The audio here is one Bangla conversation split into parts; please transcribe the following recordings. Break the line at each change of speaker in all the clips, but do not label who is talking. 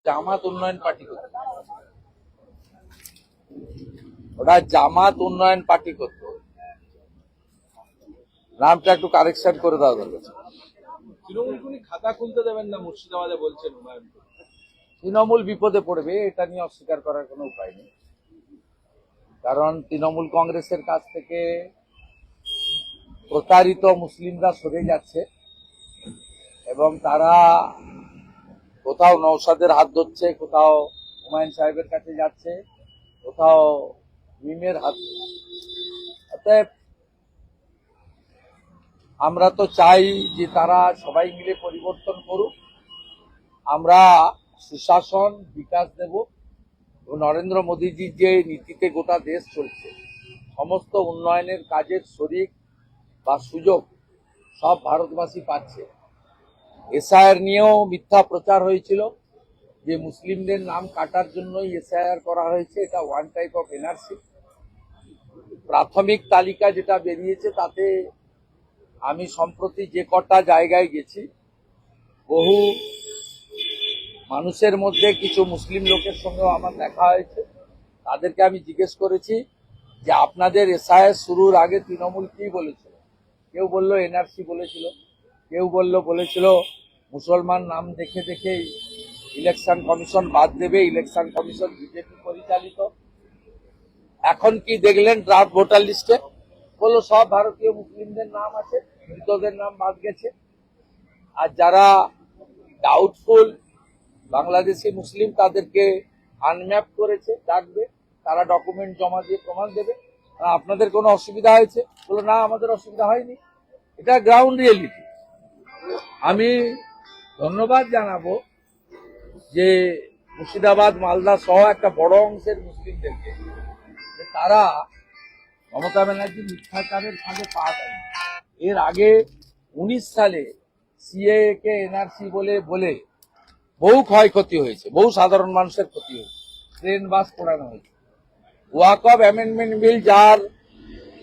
জামাত উন্নয়ন পার্টি করত, ওটা জামাত উন্নয়ন পার্টি করত। নামটা একটু কারেকশন করে দেওয়া দরকার।
তৃণমূল কোন খাতা খুলতে দেবেন না মুর্শিদাবাদে বলছেন হুমায়ুন।
তৃণমূল বিপদে পড়বে, এটা নিয়ে অস্বীকার করার কোনো উপায় নেই। কারণ তৃণমূল কংগ্রেসের কাছ থেকে প্রতারিত মুসলিমরা সরে যাচ্ছে এবং তারা কোথাও নওশাদের হাত ধরছে, কোথাও হুমায়ুন সাহেবের কাছে যাচ্ছে, কোথাও মিমের হাত। অতএব আমরা তো চাই যে তারা সবাই মিলে পরিবর্তন করুক, আমরা সুশাসন বিকাশ দেব। নরেন্দ্র মোদীজির যে নীতিতে গোটা দেশ চলছে, সমস্ত উন্নয়নের কাজের শরিক বা সুযোগ সব ভারতবাসী পাচ্ছে। এসআইআর নিয়েও মিথ্যা প্রচার হয়েছিল যে মুসলিমদের নাম কাটার জন্যই এসআইআর করা হয়েছে, এটা ওয়ান টাইপ অফ এনআরসি। প্রাথমিক তালিকা যেটা বেরিয়েছে তাতে আমি সম্প্রতি যে কটা জায়গায় গেছি, বহু মানুষের মধ্যে কিছু মুসলিম লোকের সঙ্গেও আমার দেখা হয়েছে। তাদেরকে আমি জিজ্ঞেস করেছি যে আপনাদের এসআইআর শুরুর আগে তৃণমূল কি বলেছিল। কেউ বলল এনআরসি বলেছিল, কেউ বলেছিল মুসলমান নাম দেখে দেখে ইলেকশন কমিশন বাদ দেবে, ইলেকশন কমিশন বিজেপি পরিচালিত। এখন কি দেখলেন ড্রাফট ভোটার লিস্টে? বললো সব ভারতীয় মুসলিমদের নাম আছে, মৃতদের নাম বাদ গেছে। আর যারা ডাউটফুল বাংলাদেশি মুসলিম তাদেরকে আনম্যাপ করেছে, ডাকবে, তারা ডকুমেন্ট জমা দিয়ে প্রমাণ দেবে। আপনাদের কোনো অসুবিধা হয়েছে? বললো না, আমাদের অসুবিধা হয়নি। এটা গ্রাউন্ড রিয়েলিটি। আমি ধন্যবাদ জানাবো যে মুর্শিদাবাদ, মালদা সহ একটা বড় অংশের মুসলিমদেরকে, তারা মমতা ব্যানার্জি মিথ্যাচারের ফাঁদে পা দেয়। এর আগে 19 সালে সিএএ কে এনআরসি বলে বহু ক্ষয়ক্ষতি হয়েছে, বহু সাধারণ মানুষের ক্ষতি হয়েছে, ট্রেন বাস পোড়ানো হয়েছে। ওয়াকফ অ্যামেন্ডমেন্ট বিল যার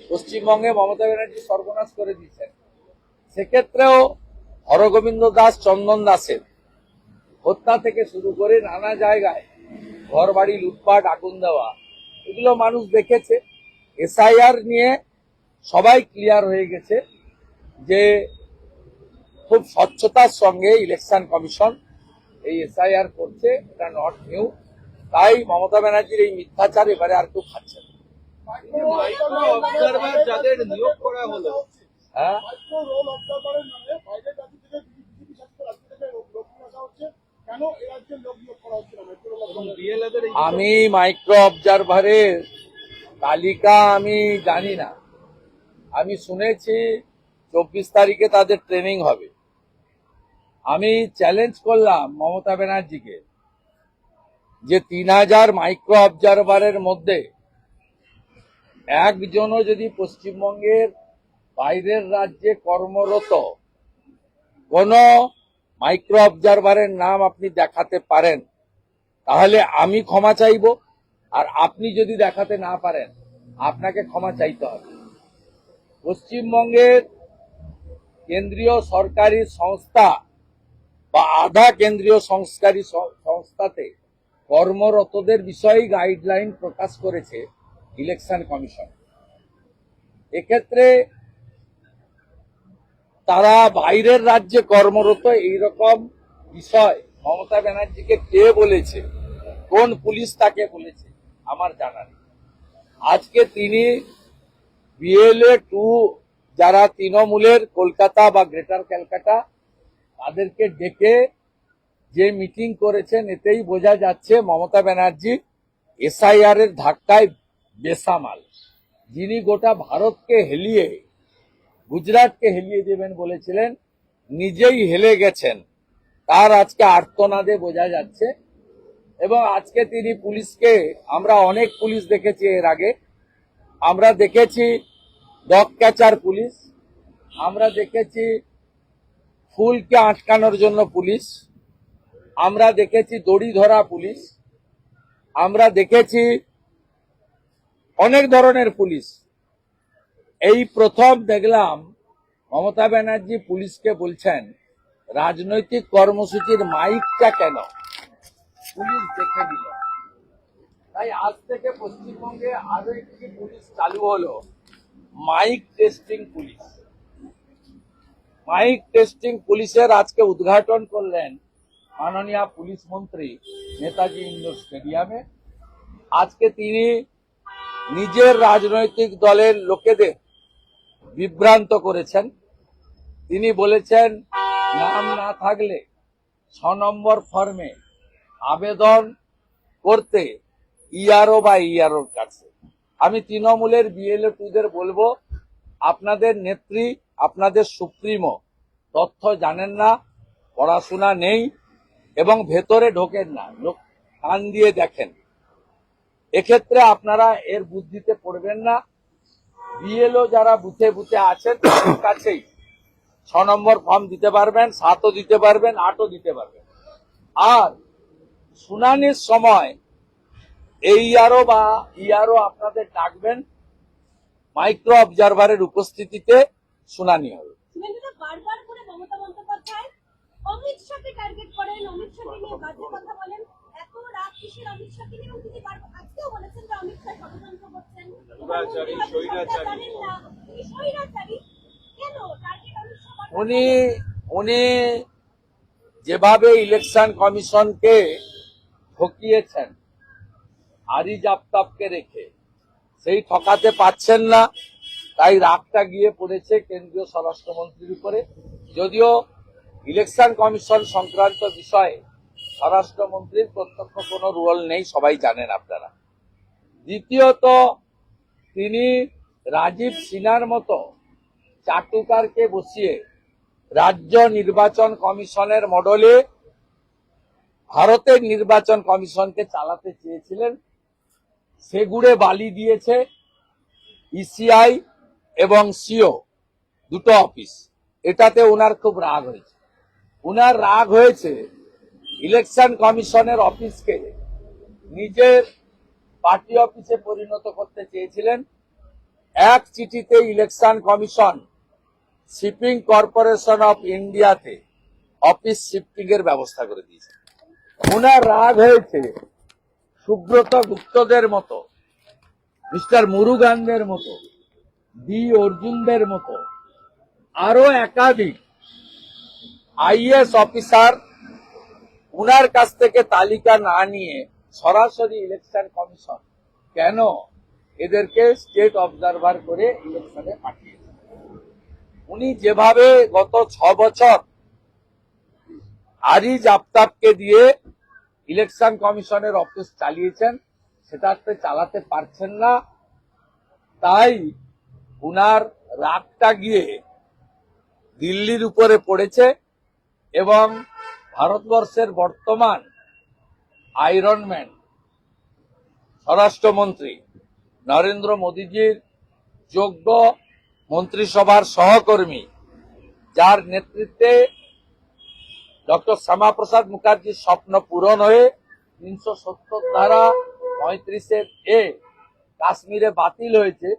পশ্চিমবঙ্গে মমতা ব্যানার্জি সর্বনাশ করে দিয়েছেন, সেক্ষেত্রেও হরগোবিন্দ দাস, চন্দন দাসের হত্যা থেকে শুরু করে নানা জায়গায় ঘর বাড়ি লুটপাট, আগুন দেওয়া, এগুলো মানুষ দেখেছে। এসআইআর নিয়ে সবাই ক্লিয়ার হয়ে গেছে যে খুব স্বচ্ছতার সঙ্গে ইলেকশন কমিশন এই এসআইআর করছে, এটা নট নিউ। তাই মমতা ব্যানার্জির এই মিথ্যাচার এবারে আর কেউ খাচ্ছে না।
যাদের নিয়োগ করা হলো,
হ্যাঁ, আমি মাইক্রো অবজারভারের তালিকা আমি জানি না। আমি শুনেছি 24 তারিখে তাদের ট্রেনিং হবে। আমি চ্যালেঞ্জ করলাম মমতা ব্যানার্জিকে যে 3000 মাইক্রো অবজারভারের মধ্যে একজনও যদি পশ্চিমবঙ্গের বাইরের রাজ্যে কর্মরত কোন মাইক্রো অবজারভারের নাম আপনি দেখাতে পারেন, তাহলে আমি ক্ষমা চাইব। আর আপনি যদি দেখাতে না পারেন, আপনাকে ক্ষমা চাইতে হবে। পশ্চিমবঙ্গের কেন্দ্রীয় সরকারি সংস্থা বা আধা কেন্দ্রীয় সংস্কারী সংস্থাতে কর্মরতদের বিষয়ে গাইডলাইন প্রকাশ করেছে ইলেকশন কমিশন। এক্ষেত্রে তারা বাইরের রাজ্যে কর্মরত এইরকম বিষয় মমতা ব্যানার্জিকে কে বলেছে, কোন পুলিশ তাকে বলেছে, আমার জানা নেই। আজকে তিনি বিএলএ 2 যারা তৃণমূলের কলকাতা বা গ্রেটার ক্যালকাটা, তাদেরকে ডেকে যে মিটিং করেছেন, এতেই বোঝা যাচ্ছে মমতা ব্যানার্জি এসআইআর এর ধাক্কায় বেসামাল। যিনি গোটা ভারতকে হেলিয়ে, গুজরাটকে হেলিয়ে দেবেন বলেছিলেন, নিজেই হেলে গেছেন, তার আজকে আর্তনাদে বোঝা যাচ্ছে। এবং আজকে তিনি পুলিশকে, আমরা অনেক পুলিশ দেখেছি এর আগে, আমরা দেখেছি ডগ ক্যাচার পুলিশ, আমরা দেখেছি ফুলকে আটকানোর জন্য পুলিশ, আমরা দেখেছি দড়ি ধরা পুলিশ, আমরা দেখেছি অনেক ধরনের পুলিশ। এই প্রথম দেখলাম মমতা ব্যানার্জি পুলিশকে বলছেন রাজনৈতিক কর্মসূচির মাইকটা কেন পুলিশ দেখে নিল। তাই আজ থেকে পশ্চিমবঙ্গে আরো একটি পুলিশ চালু হলো, mic testing police. Mic testing পুলিশের আজকে উদ্ঘাটন করলেন মাননীয় পুলিশ মন্ত্রী নেতাজি ইন্ডোর স্টেডিয়ামে। আজকে তিনি নিজের রাজনৈতিক দলের লোকেদের বিভ্রান্ত করেছেন। তিনি বলেছেন নাম না থাকলে 6 নম্বর ফর্মে আবেদন করতে ইআরও বা ইআরওর কাছে। আমি তৃণমূলের বিএলও2দের বলবো, আপনাদের নেত্রী, আপনাদের সুপ্রিমো তথ্য জানেন না, পড়াশোনা নেই এবং ভেতরে ঢোকেন না, লোক কান দিয়ে দেখেন। এক্ষেত্রে আপনারা এর বুদ্ধিতে পড়বেন না। বিএলও যারা বুথে বুথে আছেন তাদের কাছেই 6 নম্বর ফর্ম দিতে পারবেন, 7ও দিতে পারবেন, 8ও দিতে পারবেন। আর শুনানির সময় এইআরও বা ইআরও আপনাদের ডাকবেন, মাইক্রো অবজারভারের উপস্থিতিতে শুনানি হবে।
শুভেন্দুদা বারবার করে মমতা বন্দ্যোপাধ্যায় অমিত শাহকে টার্গেট করেন, অমিত শাহকে নিয়ে বাজে কথা বলেন। এত রাগ কিসের অমিত শাহকে নিয়ে? এবং তিনি আজকেও বলেছেন যে অমিত শাহ ষড়যন্ত্র করছেন,
স্বৈরাচারী, স্বৈরাচারী।
জানেন না তিনি স্বৈরাচারী। কেন টার্গেট অমিত শাহ করেন?
উনি যেভাবে ইলেকশন কমিশনকে ঠকিয়েছেন আরিজ আফতাবকে রেখে, সেই ঠকাতে পারছেন না, তাই রাগটা গিয়ে পড়েছে কেন্দ্রীয় স্বরাষ্ট্রমন্ত্রীর উপরে। যদিও ইলেকশন কমিশন সংক্রান্ত বিষয়ে স্বরাষ্ট্রমন্ত্রীর প্রত্যক্ষ কোনো রোল নেই, সবাই জানেন আপনারা। দ্বিতীয়ত, তিনি রাজীব সিনহার মতো চাটুকারকে বসিয়ে রাজ্য নির্বাচন কমিশনের মডেলে ভারতের নির্বাচন কমিশনকে চালাতে চেয়েছিলেন। সেগুড়ে বালি দিয়েছে ইসিআই এবং সিও, দুটো অফিস। এটাতে ওনার খুব রাগ হয়েছে। ওনার রাগ হয়েছে ইলেকশন কমিশনের অফিসকে নিজের পার্টি অফিসে পরিণত করতে চেয়েছিলেন। এক চিঠিতে election commission shipping corporation of ইন্ডিয়াতে অফিস শিফটিং এর ব্যবস্থা করে দিয়েছে। ওনার রাগ হয়েছে সুব্রত গুপ্তদের মতো, মিস্টার মুরুগানদের মতো, ডি অর্জুনদের মতো আরো একাধিক আইএস অফিসার উনার কাছ থেকে তালিকা না নিয়ে সরাসরি ইলেকশন কমিশন কেন এদেরকে স্টেট অবজারভার করে ইলেকশনে পাঠিয়েছে। উনি যেভাবে গত 6 বছর আরিজ আফতাবকে দিয়ে ইলেকশন কমিশনের অফিস চালিয়েছেন, সেটাতে চালাতে পারছেন না। তাই উনার রাগটা গিয়ে দিল্লির উপরে পড়েছে এবং ভারতবর্ষের বর্তমান আয়রনম্যান স্বরাষ্ট্রমন্ত্রী নরেন্দ্র মোদীজির যোগ্য মন্ত্রিসভার সহকর্মী, যার নেতৃত্বে ডক্টর শ্যামাপ্রসাদ মুখার্জির স্বপ্ন পূরণ হয়ে 370 ধারা 35 কাশ্মীরে বাতিল হয়েছে,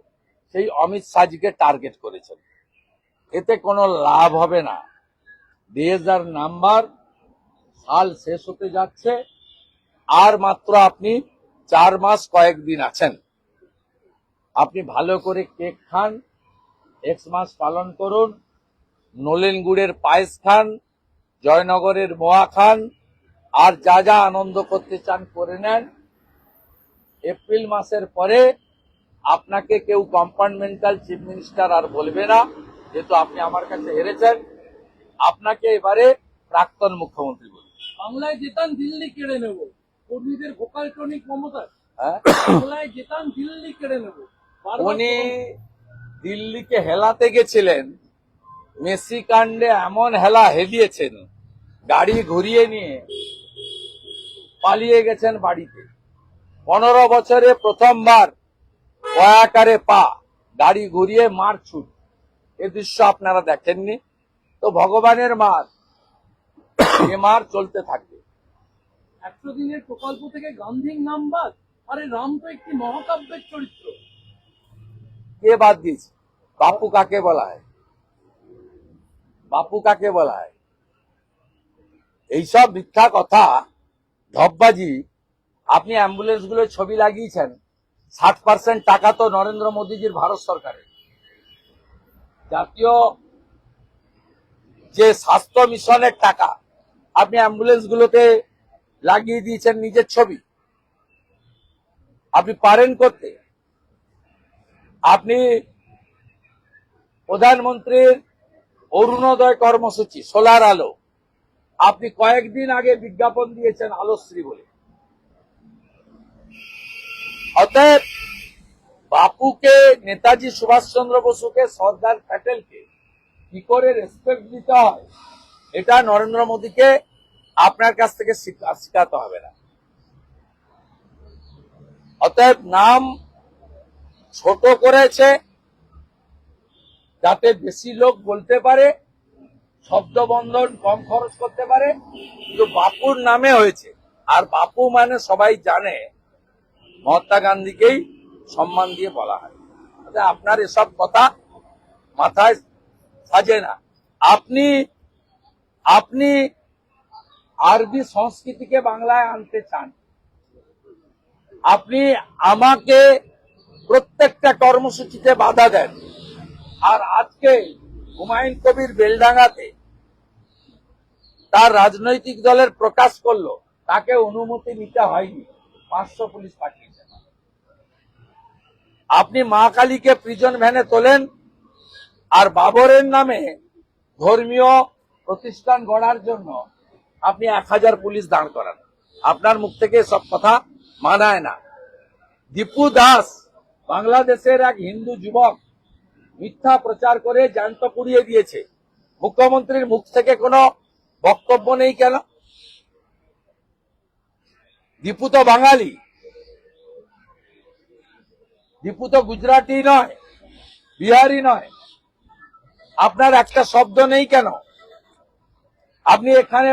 সেই অমিত শাহজিকে টার্গেট করেছেন। এতে কোনো লাভ হবে না। দেশার নাম্বার, সাল শেষ হতে যাচ্ছে, আর মাত্র আপনি 4 মাস কয়েকদিন আছেন। আপনি ভালো করে কেক খান, এক্সমাস পালন করুন, নলেন গুড়ের পায়েস খান, জয়নগরের মোয়া খান, আর যা যা আনন্দ করতে চান করে নেন। এপ্রিল মাসের পরে আপনাকে কেউ কম্পার্টমেন্টাল চিফ মিনিস্টার আর বলবে না, যেহেতু আপনি আমার কাছে হেরেছেন। আপনাকে এবারে প্রাক্তন মুখ্যমন্ত্রী বলবে।
বাংলায় জেতান দিল্লি কেড়ে নেব, কর্মীদের ভোকাল টনিক মমতা।
হ্যাঁ,
বাংলায় জেতান দিল্লি কেড়ে নেব। বারবার
উনি দিল্লিকে হেলাতে গেছিলেন, মেসি কাণ্ডে এমন হেলা হেলিয়েছেন, গাড়ি ঘুরিয়ে নিয়ে পালিয়ে গেছেন বাড়িতে। 15 বছরে প্রথমবার কয়াকারে পা, গাড়ি ঘুরিয়ে মার ছুট, এ দৃশ্য আপনারা দেখেননি। তো ভগবানের মার, এ মার চলতে থাকবে।
100 দিনের প্রকল্প থেকে গান্ধীর নাম বাদ। আরে রাম তো একটি মহাকাব্যের চরিত্র।
কে বাদ দিয়েছে? বাপু কাকে বলা হয়? বাপু কাকে বলা হয়? এইসব মিথ্যা কথা ধপবাজি, আপনি অ্যাম্বুলেন্স গুলোর ছবি লাগিয়েছেন, 60% টাকা তো নরেন্দ্র মোদীজির ভারত সরকারের। জাতীয় যে স্বাস্থ্য মিশনের টাকা আপনি অ্যাম্বুলেন্স গুলোতে লাগিয়ে দিয়েছেন নিজের ছবি। আপনি পারেন করতে? আপনি প্রধানমন্ত্রীর অরুণোদয় কর্মসূচি, সোলার আলো, আপনি কয়েকদিন আগে বিজ্ঞাপন দিয়েছেন আলোশ্রী বলে। অতএব বাপুকে, নেতাজি সুভাষচন্দ্র বসুকে, সর্দার প্যাটেলকে কি করে রেসপেক্ট দিতে হয়, এটা নরেন্দ্র মোদীকে আপনার কাছ থেকে শেখাতে হবে না। অতএব নাম ছোট করেছে যাতে বেশি লোক বলতে পারে, শব্দবন্ধন কম খরচ করতে পারে, কিন্তু বাপুর নামে হয়েছে। আর বাপু মানে সবাই জানে মহাত্মা গান্ধীকেই সম্মান দিয়ে বলা হয়। আপনার এসব কথা মাথায় সাজে না। আপনি আরবি সংস্কৃতিকে বাংলায় আনতে চান। আপনি আমাকে প্রত্যেকটা কর্মসূচিতে বাধা দেন। আর আজকে হুমায়ুন কবির বেলডাঙ্গাতে তার রাজনৈতিক দলের প্রকাশ করলো, তাকে অনুমতি নিতে হয়নি, 500 পুলিশ পাঠিয়েছেন। আপনি মা কালীকে প্রিজন ভ্যানে তোলেন, আর বাবরের নামে ধর্মীয় প্রতিষ্ঠান গড়ার জন্য আপনি 1000 পুলিশ দাঁড় করান। আপনার মুখ থেকে সব কথা মানায় না। দীপু দাস, বাংলাদেশের এক হিন্দু যুবক, মিথ্যা প্রচার করে জ্যান্ত পুড়িয়ে দিয়েছে। মুখ্যমন্ত্রীর মুখ থেকে কোনো বক্তব্য নেই কেন? দীপু তো বাঙালি, দীপু তো গুজরাটি নয়, বিহারি নয়। আপনার একটা শব্দ নেই কেন? আপনি এখানে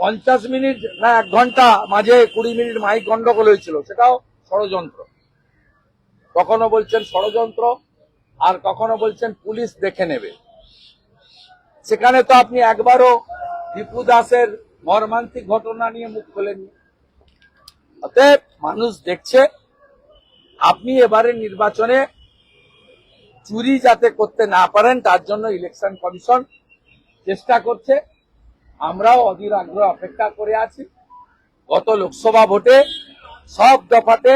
50 মিনিট না 1 ঘন্টা, মাঝে 20 মিনিট মাইক গন্ডগোল হয়েছিল, সেটাও ষড়যন্ত্র। কখনো বলছেন ষড়যন্ত্র, আর কখনো বলছেন পুলিশ দেখে নেবে। সেখানে তো আপনি একবারও দীপু দাসের মর্মান্তিক ঘটনা নিয়ে মুখ খোলেননি। অতএব মানুষ দেখছে আপনি এবারে নির্বাচনে চুরি যাতে করতে না পারেন, তার জন্য ইলেকশন কমিশন চেষ্টা করছে। আমরাও অধীর আগ্রহ অপেক্ষা করে আছি। গত লোকসভা ভোটে সব দফাতে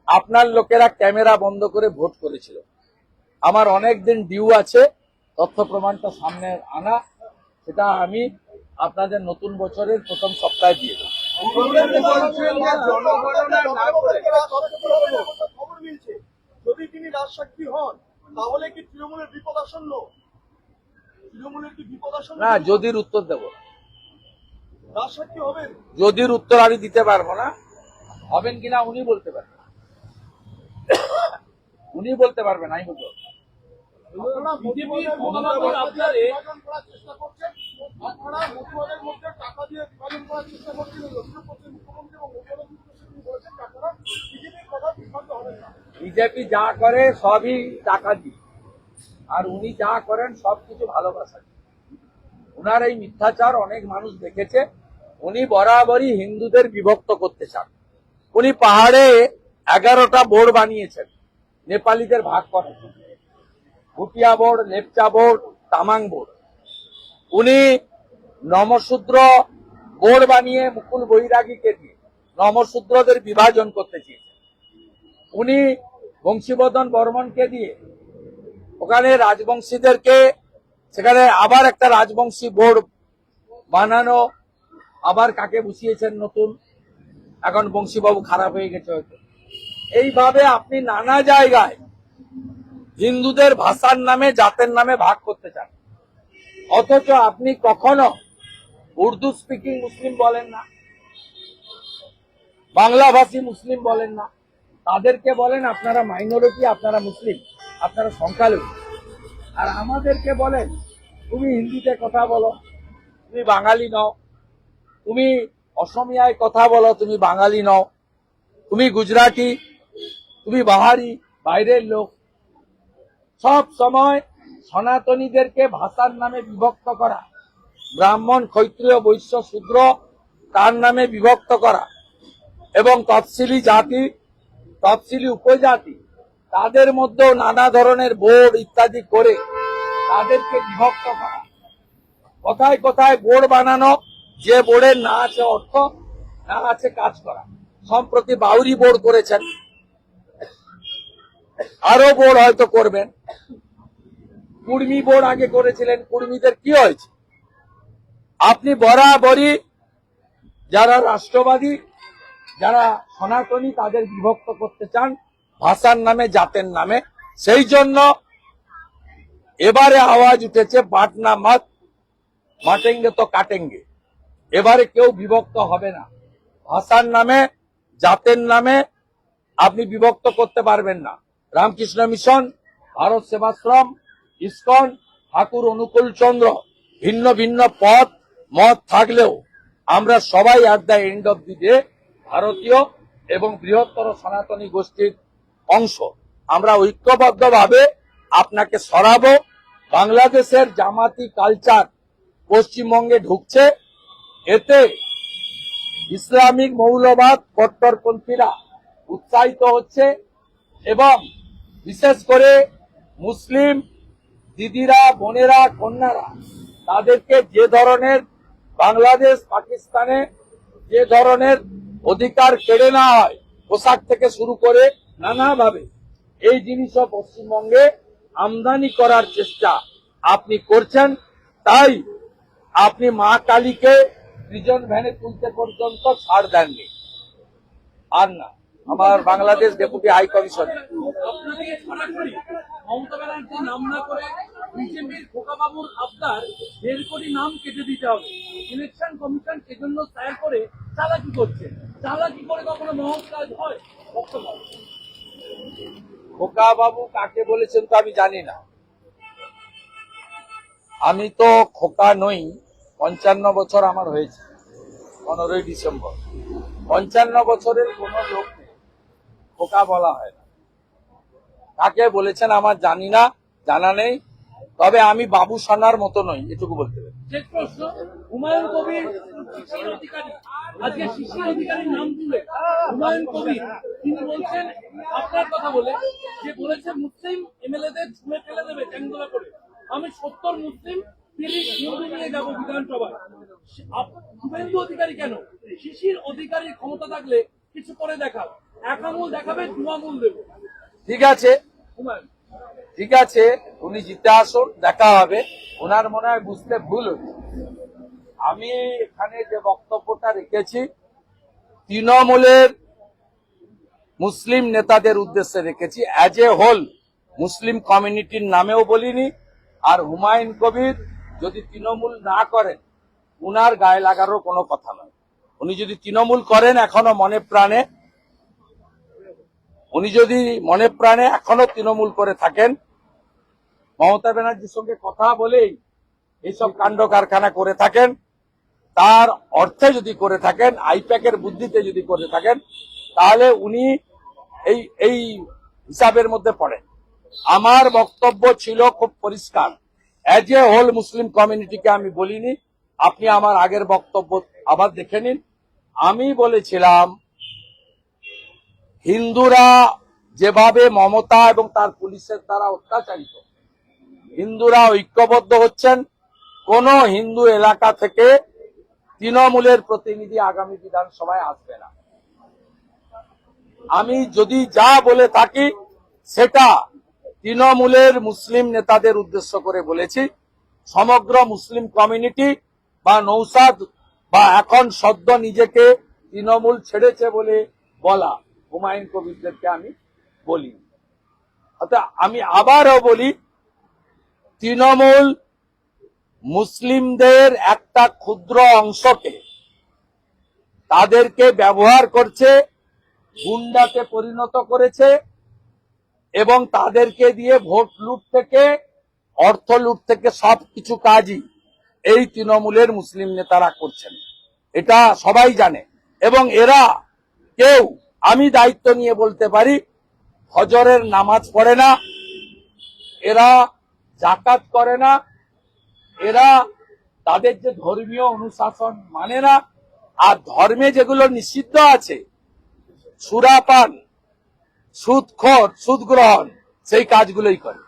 আপনার লোকেরা ক্যামেরা বন্ধ করে ভোট করেছিল। আমার অনেক দিন ডিউ আছে, তথ্য প্রমাণটা সামনে আনা, সেটা আমি আপনাদের নতুন বছরের প্রথম সপ্তাহে দিয়ে দেব।
যদি তিনি রাজসাক্ষী হন তাহলে কি তৃণমূলের বিপদ আসন্ন? তৃণমূলের কি বিপদ আসন্ন?
না, যদির উত্তর দেব।
রাজসাক্ষী হবেন?
যদির উত্তর আমি দিতে পারবো না। হবেন কিনা উনি বলতে পারবেন, উনি বলতে পারবেন, আমি বলতে পারবো।
বিজেপির মহানগর আপনারে
বিভাজন করার চেষ্টা করছেন। আপনারা মতুয়াদের মধ্যে টাকা দিয়ে বিভাজন করার চেষ্টা করছেন। লক্ষ্মীপুর মুখ্যমন্ত্রী এবং মুখ্যমন্ত্রী বলেছেন আপনারা বিজেপির কথা বিভ্রান্ত হবেন না।
বিজেপি যা করে সবই টাকা দিয়ে, আর উনি যা করেন সবকিছু ভালোবাসা দিয়ে। উনার এই মিথ্যাচার অনেক মানুষ দেখেছে। উনি বরাবরই হিন্দুদের বিভক্ত করতে চান। উনি পাহাড়ে 11টা বোর্ড বানিয়েছেন নেপালিদের ভাগ করার জন্য, Bhutia board, Lepcha board, Tamang board. উনি নমশূদ্র বোর্ড বানিয়ে মুকুল বৈরাগীকে দিয়ে নমশূদ্রদের বিভাজন করতে চেয়েছেন। উনি বংশীবদন বর্মনকে দিয়ে ওখানে রাজবংশীদেরকে, সেখানে আবার একটা রাজবংশী বোর্ড বানানো, আবার কাকে বসিয়েছেন নতুন, এখন বংশীবাবু খারাপ হয়ে গেছে হয়তো। এইভাবে আপনি নানা জায়গায় হিন্দুদের ভাষার নামে, জাতের নামে ভাগ করতে চান। অথচ আপনি কখনো উর্দু স্পিকিং মুসলিম বলেন না, বাংলাভাষী মুসলিম বলেন না। তাদেরকে বলেন আপনারা মাইনরিটি, আপনারা মুসলিম, আপনারা সংখ্যালঘু। আর আমাদেরকে বলেন তুমি হিন্দিতে কথা বলো, তুমি বাঙালি নও, তুমি অসমিয়ায় কথা বলো, তুমি বাঙালি নও, তুমি গুজরাটি, তুমি বাহারি, বাইরের লোক। সব সময় সনাতনীদেরকে ভাষার নামে বিভক্ত করা, ব্রাহ্মণ, ক্ষত্রিয়, বৈশ্য, শূদ্র তার নামে বিভক্ত করা, এবং তফসিলি জাতি, তফসিলি উপজাতি, তাদের মধ্যেও নানা ধরনের বোর্ড ইত্যাদি করে তাদেরকে বিভক্ত করা, কোথায় কোথায় বোর্ড বানানো, যে বোর্ডের না আছে অর্থ, না আছে কাজ করা। সম্প্রতি বাউরি বোর্ড করেছেন, আরো বোর্ড হয়তো করবেন। কুর্মী বোর্ড আগে করেছিলেন, কুর্মীদের কি হয়েছে? আপনি বরাবরই যারা রাষ্ট্রবাদী, যারা সনাতনী, তাদের বিভক্ত করতে চান ভাষার নামে, জাতের নামে। সেই জন্য এবারে আওয়াজ উঠেছে বাটনা মত, মাটেঙ্গে তো কাটেঙ্গে। এবারে কেউ বিভক্ত হবে না। ভাষার নামে, জাতের নামে আপনি বিভক্ত করতে পারবেন না। রামকৃষ্ণ মিশন, ভারত সেবাশ্রম, ইসকন, ঠাকুর অনুকূল চন্দ্র, ভিন্ন ভিন্ন পথ মত থাকলেও আমরা সবাই at the end of the day ভারতীয় এবং বৃহত্তর সনাতনী গোষ্ঠীর অংশ। আমরা ঐক্যবদ্ধভাবে আপনাকে সরাবো। বাংলাদেশের জামাতি কালচার পশ্চিমবঙ্গে ঢুকছে, এতে ইসলামিক মৌলবাদ কট্টরপন্থীরা উৎসাহিত হচ্ছে এবং বিশেষ করে মুসলিম দিদিরা, বোনেরা, কন্যারা, তাদেরকে যে ধরনের বাংলাদেশ পাকিস্তানে যে ধরনের অধিকার কেড়ে নেওয়া হয়, পোশাক থেকে শুরু করে নানাভাবে, এই জিনিসও পশ্চিমবঙ্গে আমদানি করার চেষ্টা আপনি করছেন। তাই আপনি মা কালীকে প্রিজন ভ্যানে তুলতে পর্যন্ত ছাড় দেননি। আর না, আমার বাংলাদেশ ডেপুটি হাই কমিশনার
আপনাকে সরাসরি মমতা ব্যানার্জি নাম না করে বিজেপির খোকাবাবুর আবদার 1.5 কোটি নাম কেটে দিতে হবে। ইলেকশন কমিশন সেজন্য তৈরি করে চালাকি করছে। চালাকি করে কখনো মহৎ কাজ হয়? বক্তব্য।
খোকা বাবু কাকে বলেছেন তো আমি জানি না। আমি তো খোকা নই। 55 বছর আমার হয়েছে 15ই ডিসেম্বর। 55 বছরের কোন লোক নেই, খোকা বলা হয় না। কাকে বলেছেন আমার জানি না, জানা নেই। তবে আমি বাবু সোনার মতো নই, এটুকু বলতে পারি।
শেষ প্রশ্ন, হুমায়ুন কবির, শিশির অধিকারী, আজকে শিশির অধিকারীর নাম তুলে হুমায়ুন কবির তিনি বলছেন আপনার কথা বলে, যে বলেছে মুসলিম এমএলএদের ছুঁড়ে ফেলে দেবে ট্যাঙ্গোলা করে। আমি 70 মুসলিম 30 হিন্দু নিয়ে যাবো বিধানসভায়। শুভেন্দু অধিকারী কেন? শিশির অধিকারীর ক্ষমতা থাকলে কিছু করে দেখাও, এক আঙুল দেখাবে, 2 আঙুল দেবো।
ঠিক আছে,
হুমায়ুন,
ঠিক আছে, উনি জিতে আসুন, দেখা হবে। ওনার মনে হয় বুঝতে ভুল হচ্ছে। আমি এখানে যে বক্তব্যটা রেখেছি তৃণমূলের মুসলিম নেতাদের উদ্দেশ্যে রেখেছি, অ্যাজ এ হোল মুসলিম কমিউনিটির নামেও বলিনি। আর হুমায়ুন কবির যদি তৃণমূল না করেন, উনার গায়ে লাগারও কোনো কথা নয়। উনি যদি তৃণমূল করেন এখনো মনে প্রাণে, উনি যদি মনে প্রাণে এখনো তৃণমূল করে থাকেন, মমতা ব্যানার্জির সঙ্গে কথা বলেই এইসব কাণ্ড কারখানা করে থাকেন, তার অর্থে যদি করে থাকেন, আইপ্যাকের বুদ্ধিতে যদি করে থাকেন, তাহলে উনি এই হিসাবের মধ্যে পড়েন। আমার বক্তব্য ছিল খুব পরিষ্কার, অ্যাজ এ হোল মুসলিম কমিউনিটিকে আমি বলিনি। আপনি আমার আগের বক্তব্য আবার দেখে নিন। আমি বলেছিলাম হিন্দুরা যেভাবে মমতা এবং তার পুলিশের দ্বারা অত্যাচারিত, হিন্দুরা ঐক্যবদ্ধ হচ্ছেন। কোন হিন্দু এলাকা থেকে তৃণমূলের প্রতিনিধি আগামী বিধানসভায় আসবে না। আমি যদি যা বলে থাকি সেটা তৃণমূলের মুসলিম নেতাদের উদ্দেশ্য করে বলেছি। সমগ্র মুসলিম কমিউনিটি বা নৌসাদ বা এখন সদ্য নিজেকে তৃণমূল ছেড়েছে বলে বলা হুমায়ুন কবিরদেরকে আমি বলি। অর্থাৎ আমি আবারও বলি, তৃণমূল মুসলিমদের একটা ক্ষুদ্র অংশকে তাদেরকে ব্যবহার করছে, গুন্ডাতে পরিণত করেছে এবং তাদেরকে দিয়ে ভোট লুট থেকে, অর্থ লুট থেকে সবকিছু কাজই এই তৃণমূলের মুসলিম নেতারা করছেন। এটা সবাই জানে। এবং এরা কেউ, আমি দায়িত্ব নিয়ে বলতে পারি, ফজরের নামাজ পড়ে না, এরা জাকাত করে না, এরা তাদের যে ধর্মীয় অনুশাসন মানে না। আর ধর্মে যেগুলো নিষিদ্ধ আছে সুরাপান, সুদ গ্রহণ সেই কাজগুলোই করে।